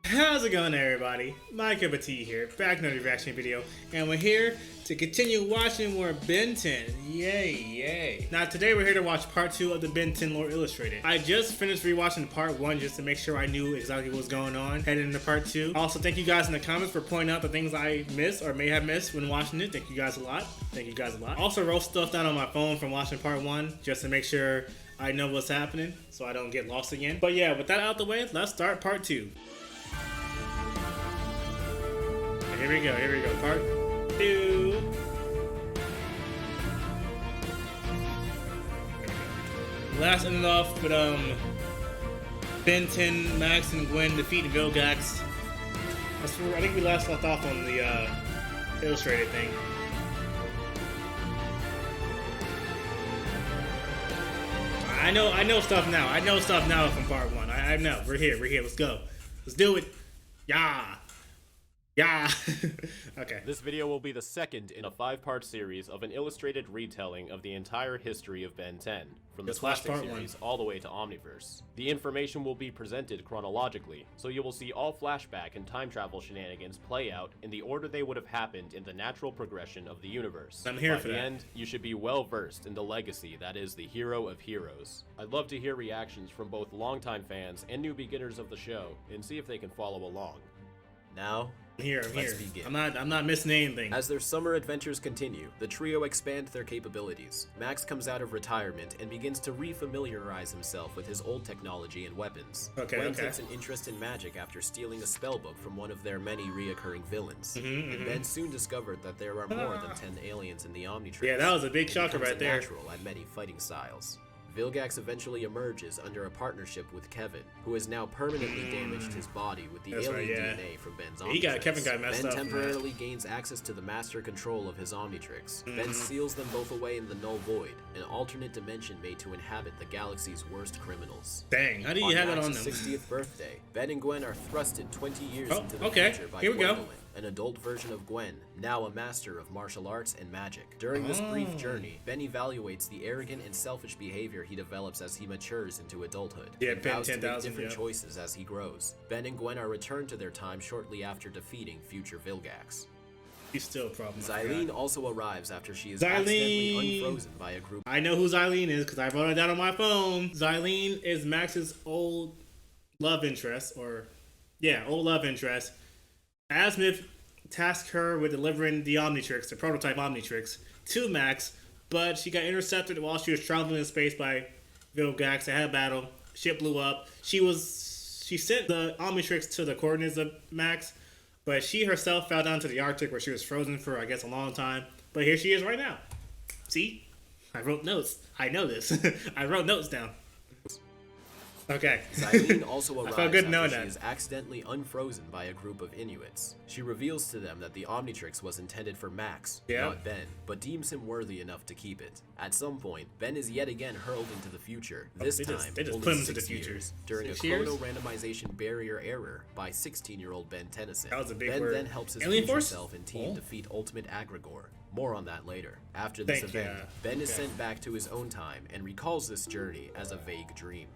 How's it going, everybody? MyCupOfTea here, back in another reaction video, and we're here to continue watching more Ben 10. Yay. Now today we're here to watch part 2 of the Ben 10 lore illustrated. I just finished rewatching part 1 just to make sure I knew exactly what was going on heading into part 2. Also, thank you guys in the comments for pointing out the things I missed or may have missed when watching it. Thank you guys a lot. Also wrote stuff down on my phone from watching part 1 just to make sure I know what's happening so I don't get lost again. But yeah, with that out the way, let's start part 2. Here we go, part 2. Last ended off with Ben 10, Max, and Gwen defeating Vilgax. I think we last left off on the illustrated thing. I know stuff now. I know stuff now from part 1. I know. We're here. Let's go. Let's do it. Yeah. Okay. This video will be the second in a 5-part series of an illustrated retelling of the entire history of Ben 10, from the classic series all the way to Omniverse. The information will be presented chronologically, so you will see all flashback and time travel shenanigans play out in the order they would have happened in the natural progression of the universe. I'm here for that. By the end, you should be well versed in the legacy that is the hero of heroes. I'd love to hear reactions from both longtime fans and new beginners of the show, and see if they can follow along. Now, I'm here. Begin. I'm not missing anything. As their summer adventures continue, the trio expand their capabilities. Max comes out of retirement and begins to re-familiarize himself with his old technology and weapons. Gwen takes an interest in magic after stealing a spellbook from one of their many reoccurring villains. And Ben soon discovered that there are more than 10 aliens in the Omnitrix. Yeah, that was a big shocker right there. Natural at many fighting styles. Vilgax eventually emerges under a partnership with Kevin, who has now permanently damaged his body with the alien DNA from Ben's Omnitrix. Kevin got messed up. Ben temporarily gains access to the master control of his Omnitrix. Ben seals them both away in the Null Void, an alternate dimension made to inhabit the galaxy's worst criminals. Dang, how do you have that on them? On Max's 60th birthday, Ben and Gwen are thrusted 20 years into the future by here we go. An adult version of Gwen, now a master of martial arts and magic. During this brief journey, Ben evaluates the arrogant and selfish behavior he develops as he matures into adulthood. Yeah, and Ben vows to make 10,000, different choices as he grows. Ben and Gwen are returned to their time shortly after defeating future Vilgax. He's still a problem. Xylene also arrives after she is accidentally unfrozen by a group. I know who Xylene is because I wrote it down on my phone. Xylene is Max's old love interest, old love interest. Azimuth tasked her with delivering the Omnitrix, the prototype Omnitrix, to Max, but she got intercepted while she was traveling in space by Vilgax. They had a battle. Ship blew up. She sent the Omnitrix to the coordinates of Max, but she herself fell down to the Arctic where she was frozen for, I guess, a long time. But here she is right now. See? I wrote notes. I know this. I wrote notes down. Okay. Xylene also arrives after she that. is accidentally unfrozen by a group of Inuits. She reveals to them that the Omnitrix was intended for Max, not Ben, but deems him worthy enough to keep it. At some point, Ben is yet again hurled into the future, this time they just only put him into 6 the future. years, during a chrono-randomization barrier error by 16-year-old Ben Tennyson. That was a big Ben word. then helps his future self and team defeat Ultimate Agrigor. More on that later. After this event, Ben is sent back to his own time and recalls this journey as a vague dream.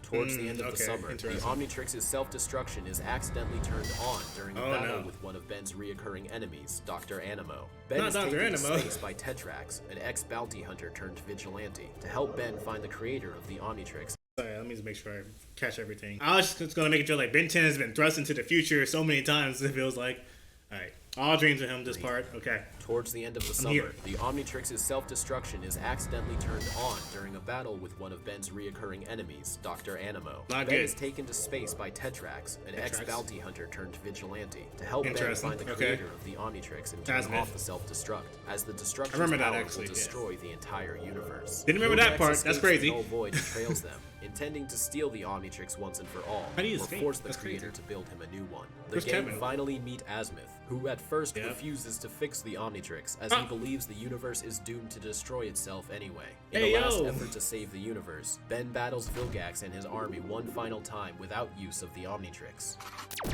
Towards the end of the summer, the Omnitrix's self-destruction is accidentally turned on during a battle with one of Ben's reoccurring enemies, Dr. Animo. Ben is taken to space by Tetrax, an ex-bounty hunter turned vigilante, to help Ben find the creator of the Omnitrix. Sorry, let me just make sure I catch everything. I was just gonna make it feel like Ben 10 has been thrust into the future so many times it feels like. Alright. All dreams of him, this part. Okay. Towards the end of the summer, the Omnitrix's self-destruction is accidentally turned on during a battle with one of Ben's reoccurring enemies, Dr. Animo. Ben is taken to space by Tetrax, an ex-bounty hunter turned vigilante, to help Ben find the creator of the Omnitrix and turn off the self-destruct, as the destruction's power will destroy the entire universe. Didn't remember that part. That's crazy. The Null Void trails them, intending to steal the Omnitrix once and for all, or force the creator to build him a new one. The gang finally meet Azimuth, who at first refuses to fix the Omnitrix, as he believes the universe is doomed to destroy itself anyway. In a last effort to save the universe, Ben battles Vilgax and his army one final time without use of the Omnitrix.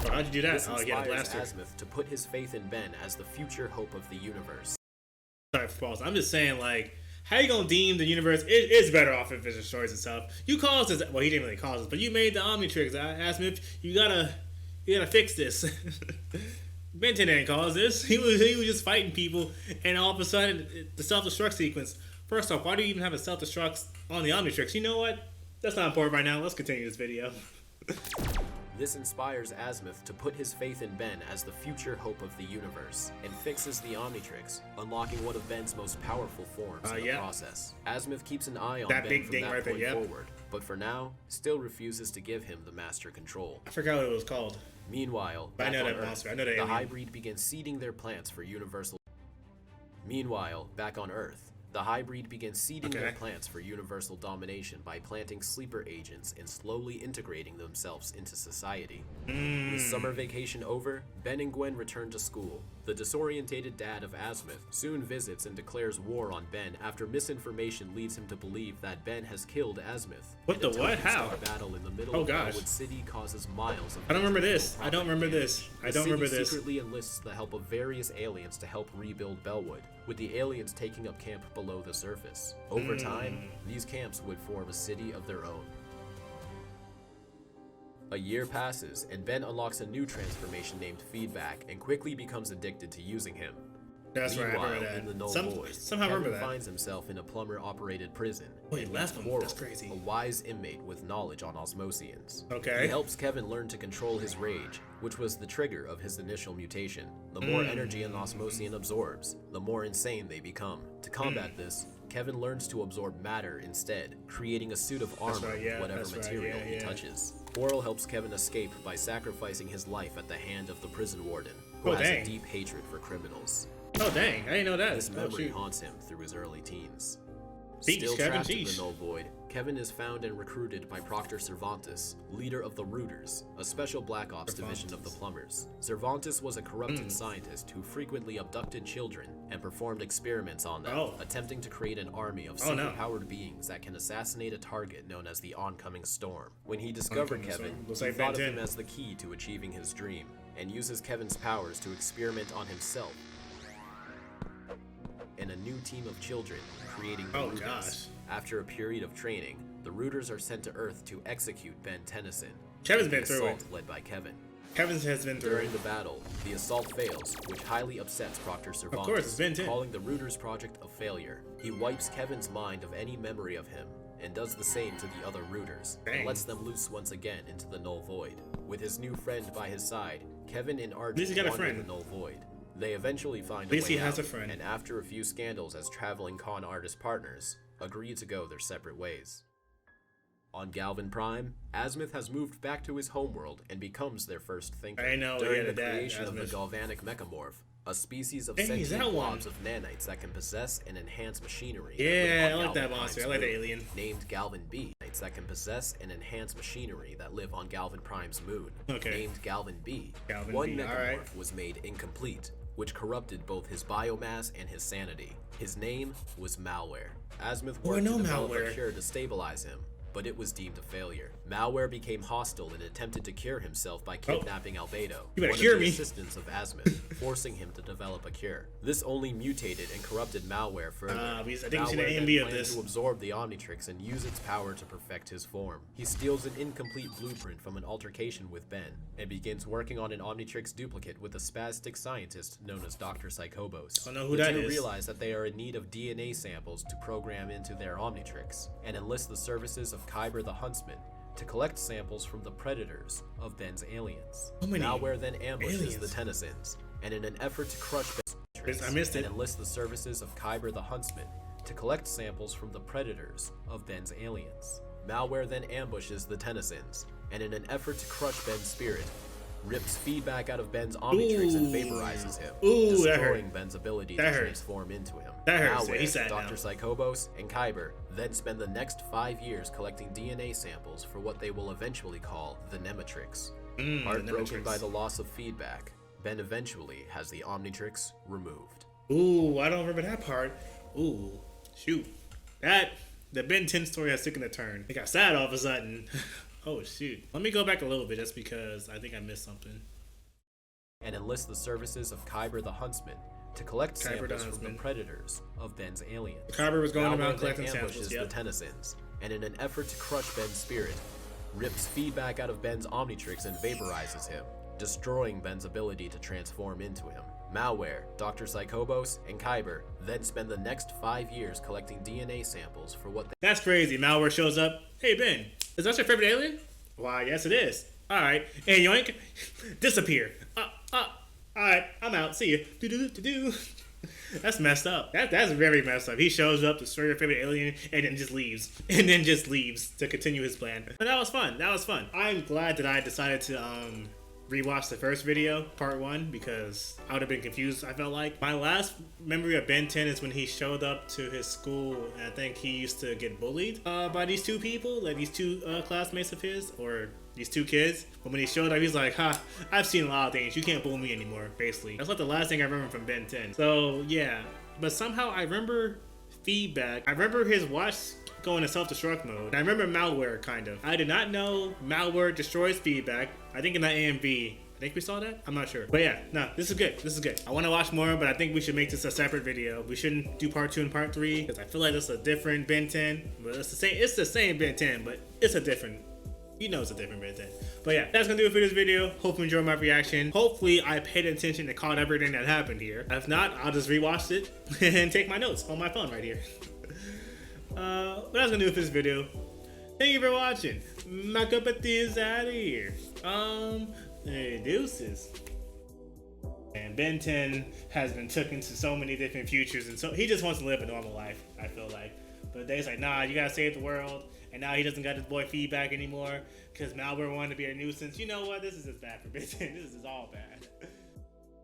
How'd you do that? This inspires Azimuth to put his faith in Ben as the future hope of the universe. Sorry for pause. I'm just saying, like, how you gonna deem the universe is better off if it destroys itself? You caused this. Well, he didn't really cause it, but you made the Omnitrix. Azimuth, you You gotta fix this. Ben 10 didn't cause this. He was just fighting people, and all of a sudden, the self-destruct sequence. First off, why do you even have a self-destruct on the Omnitrix? You know what? That's not important right now. Let's continue this video. This inspires Azimuth to put his faith in Ben as the future hope of the universe, and fixes the Omnitrix, unlocking one of Ben's most powerful forms in the process. Azimuth keeps an eye on Ben from that point forward, but for now, still refuses to give him the master control. I forgot what it was called. Meanwhile, back on Earth, the hybrid begins seeding their plans for universal. Meanwhile, back on Earth, the hybrid begins seeding their plants for universal domination by planting sleeper agents and slowly integrating themselves into society. With summer vacation over, Ben and Gwen return to school. The disorientated dad of Azimuth soon visits and declares war on Ben after misinformation leads him to believe that Ben has killed Azimuth. What the what? How? Battle in the middle of Bellwood City causes miles of I don't remember this. I don't remember this. The secretly enlists the help of various aliens to help rebuild Bellwood, with the aliens taking up camp below the surface. Over time, these camps would form a city of their own. A year passes, and Ben unlocks a new transformation named Feedback and quickly becomes addicted to using him. That's right, I remember that. In the Null Void, Kevin finds himself in a plumber-operated prison. Wait, left him? That's crazy. A wise inmate with knowledge on Osmosians. Okay. He helps Kevin learn to control his rage, which was the trigger of his initial mutation. The more energy an Osmosian absorbs, the more insane they become. To combat this, Kevin learns to absorb matter instead, creating a suit of armor with whatever material he touches. Oral helps Kevin escape by sacrificing his life at the hand of the prison warden, who has a deep hatred for criminals. Oh dang, I didn't know that. This memory haunts him through his early teens. Still trapped in the Null Void, Kevin is found and recruited by Proctor Cervantes, leader of the Rooters, a special Black Ops division of the Plumbers. Cervantes was a corrupted scientist who frequently abducted children and performed experiments on them, attempting to create an army of super-powered beings that can assassinate a target known as the Oncoming Storm. When he discovered Kevin, he thought of him as the key to achieving his dream, and uses Kevin's powers to experiment on himself and a new team of children, creating the Rooters. After a period of training, the Rooters are sent to Earth to execute Ben Tennyson. Kevin's been through it. Led by Kevin. Kevin has been through it. During the battle, the assault fails, which highly upsets Proctor Cervantes, of course, it's Ben 10. Calling the Rooters project a failure. He wipes Kevin's mind of any memory of him, and does the same to the other Rooters, and lets them loose once again into the Null Void. With his new friend by his side, Kevin and Arjun wander the Null Void. They eventually find a way out, and after a few scandals as traveling con artist partners, agree to go their separate ways. On Galvan Prime, Azimuth has moved back to his homeworld and becomes their first thinker. During the creation of the Galvanic Mechamorph, a species of sentient blobs of nanites that can possess and enhance machinery. Yeah, I like that monster. I like the alien. Named Galvan B, that can possess and enhance machinery that live on Galvan Prime's moon. Named Galvan B. One Mechamorph was made incomplete, which corrupted both his biomass and his sanity. His name was Malware. Azimuth worked to develop a cure to stabilize him, but it was deemed a failure. Malware became hostile and attempted to cure himself by kidnapping Albedo, one of the assistants of Azimuth, forcing him to develop a cure. This only mutated and corrupted Malware further. Malware then planned to absorb the Omnitrix and use its power to perfect his form. He steals an incomplete blueprint from an altercation with Ben, and begins working on an Omnitrix duplicate with a spastic scientist known as Dr. Psychobos. I know who that is. Realize that they are in need of DNA samples to program into their Omnitrix, and enlist the services of Kyber the Huntsman to collect samples from the predators of Ben's aliens. Malware then ambushes the Tennysons, and in an effort to crush Ben's enlist the services of Kyber the Huntsman to collect samples from the predators of Ben's aliens. Malware then ambushes the Tennysons, and in an effort to crush Ben's spirit, rips feedback out of Ben's Omnitrix and vaporizes him, destroying Ben's ability to transform into him. Malware, Dr. Psychobos, and Kyber then spend the next 5 years collecting DNA samples for what they will eventually call the Nematrix. Heartbroken by the loss of feedback, Ben eventually has the Omnitrix removed. Ooh, I don't remember that part. Ooh, shoot. The Ben 10 story has taken a turn. It got sad all of a sudden. Oh, shoot. Let me go back a little bit just because I think I missed something. And enlist the services of Kyber the Huntsman to collect samples from the predators of Ben's aliens. Kyber was going around collecting samples, the Tennysons, and in an effort to crush Ben's spirit, rips feedback out of Ben's Omnitrix and vaporizes him, destroying Ben's ability to transform into him. Malware, Dr. Psychobos, and Kyber then spend the next 5 years collecting DNA samples for what they— That's crazy. Malware shows up. Hey, Ben, is that your favorite alien? Why, yes it is. Alright. And yoink. Disappear. Alright, I'm out. See you. Do. That's messed up. That's very messed up. He shows up to destroy your favorite alien and then just leaves. And then just leaves to continue his plan. But that was fun. That was fun. I'm glad that I decided to rewatch the first video, part 1, because I would have been confused, I felt like. My last memory of Ben 10 is when he showed up to his school, and I think he used to get bullied by these two people, like these two classmates of his, or these two kids. But when he showed up, he's like, ha, I've seen a lot of things. You can't bully me anymore, basically. That's like the last thing I remember from Ben 10. So, yeah. But somehow I remember feedback. I remember his watch going to self-destruct mode. And I remember malware, kind of. I did not know malware destroys feedback. I think in that AMV, I think we saw that? I'm not sure. But yeah, no, this is good. This is good. I want to watch more, but I think we should make this a separate video. We shouldn't do part 2 and part 3, because I feel like this is a different Ben 10. But it's the same Ben 10, but it's a different, you know, it's a different Ben 10. But yeah, that's gonna do it for this video. Hope you enjoyed my reaction. Hopefully I paid attention and caught everything that happened here. If not, I'll just rewatch it and take my notes on my phone right here. But that's gonna do it for this video. Thank you for watching. MyCupOfTea is out of here. Hey, deuces. And Ben 10 has been taken to so many different futures, and so he just wants to live a normal life, I feel like. But Dave's like, nah, you gotta save the world. And now he doesn't got his boy feedback anymore because malware wanted to be a nuisance. You know what? This is just bad for Ben 10. This is all bad.